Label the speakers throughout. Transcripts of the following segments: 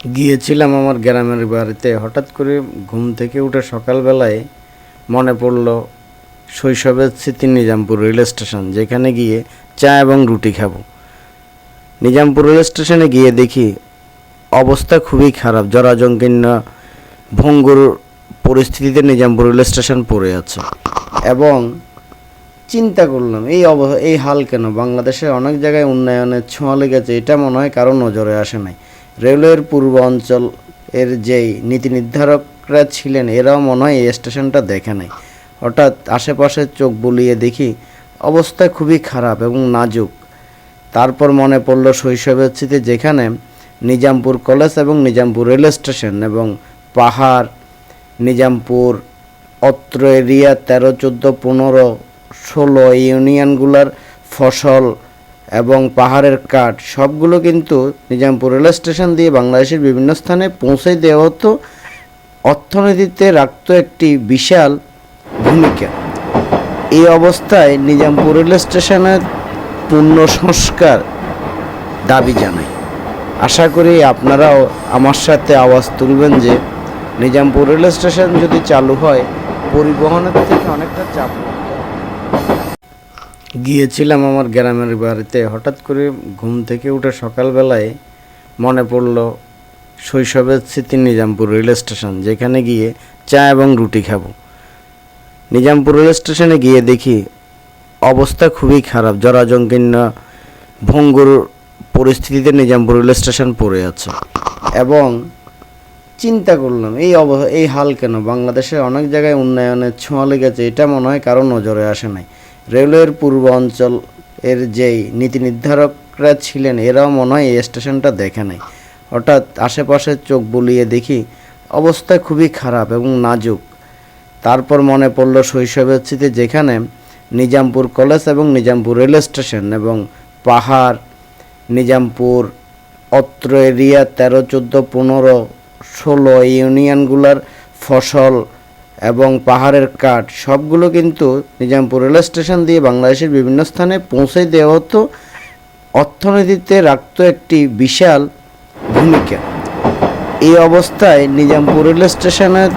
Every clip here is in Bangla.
Speaker 1: গিয়েছিলাম আমার গ্রামের বাড়িতে। হঠাৎ করে ঘুম থেকে উঠে সকালবেলায় মনে পড়ল শৈশবের স্মৃতি নিজামপুর রেল স্টেশন, যেখানে গিয়ে চা এবং রুটি খাবো। নিজামপুর রেল স্টেশনে গিয়ে দেখি অবস্থা খুবই খারাপ, জরাজীর্ণ ভঙ্গুর পরিস্থিতিতে নিজামপুর রেল স্টেশন পড়ে আছে। এবং চিন্তা করলাম এই হাল কেন? বাংলাদেশের অনেক জায়গায় উন্নয়নের ছোঁয়া লেগেছে, এটা মনে হয় কারো নজরে আসে নাই। রেলওয়ের পূর্ব অঞ্চল এর যেই নীতি নির্ধারকরা ছিলেন, এরাও মনে হয় এই স্টেশনটা দেখে নাই। হঠাৎ আশেপাশে চোখ বুলিয়ে দেখি অবস্থা খুবই খারাপ এবং নাজুক। তারপর মনে পড়ল শৈশবের স্মৃতি, যেখানে নিজামপুর কলেজ এবং নিজামপুর রেল স্টেশন এবং পাহাড়, নিজামপুর অত্র এরিয়া 13, 14, 15, 16 ইউনিয়নগুলোর ফসল এবং পাহাড়ের কাঠ সবগুলো কিন্তু নিজামপুর রেল স্টেশন দিয়ে বাংলাদেশের বিভিন্ন স্থানে পৌঁছে দেওয়া হতো। অর্থনীতিতে রাখত একটি বিশাল ভূমিকা। এই অবস্থায় নিজামপুর রেল স্টেশনের পূর্ণ সংস্কার দাবি জানাই। আশা করি আপনারাও আমার সাথে আওয়াজ তুলবেন যে নিজামপুর রেল স্টেশন যদি চালু হয়, পরিবহনের থেকে অনেকটা চাপ মুক্ত হবে। গিয়েছিলাম আমার গ্রামের বাড়িতে। হঠাৎ করে ঘুম থেকে উঠে সকালবেলায় মনে পড়ল শৈশবের স্মৃতি নিজামপুর রেল স্টেশন, যেখানে গিয়ে চা এবং রুটি খাবো। নিজামপুর রেল স্টেশনে গিয়ে দেখি অবস্থা খুবই খারাপ, জরাজীর্ণ ভঙ্গুর পরিস্থিতিতে নিজামপুর রেল স্টেশন পড়ে আছে। এবং চিন্তা করলাম এই হাল কেন? বাংলাদেশের অনেক জায়গায় উন্নয়নের ছোঁয়া লেগেছে, এটা মনে হয় কারো নজরে আসে নাই। রেলওয়ের পূর্ব অঞ্চল এর যেই নীতি নির্ধারকরা ছিলেন, এরাও মনে হয় এই স্টেশনটা দেখে নাই। হঠাৎ আশেপাশে চোখ বুলিয়ে দেখি অবস্থা খুবই খারাপ এবং নাজুক। তারপর মনে পড়ল শৈশবের স্মৃতি, যেখানে নিজামপুর কলেজ এবং নিজামপুর রেল স্টেশন এবং পাহাড়, নিজামপুর অত্র এরিয়া 13, 14, 15, 16 ইউনিয়নগুলোর ফসল এবং পাহাড়ের কাঠ সবগুলো কিন্তু নিজামপুর রেল স্টেশন দিয়ে বাংলাদেশের বিভিন্ন স্থানে পৌঁছে দেওয়া হতো। অর্থনীতিতে রাখত একটি বিশাল ভূমিকা। এই অবস্থায় নিজামপুর রেল স্টেশনের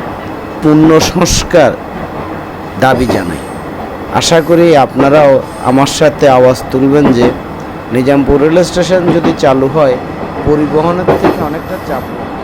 Speaker 1: পূর্ণ সংস্কার দাবি জানাই। আশা করি আপনারাও আমার সাথে আওয়াজ তুলবেন যে নিজামপুর রেল স্টেশন যদি চালু হয়, পরিবহনের থেকে অনেকটা চাপ মুক্ত হবে।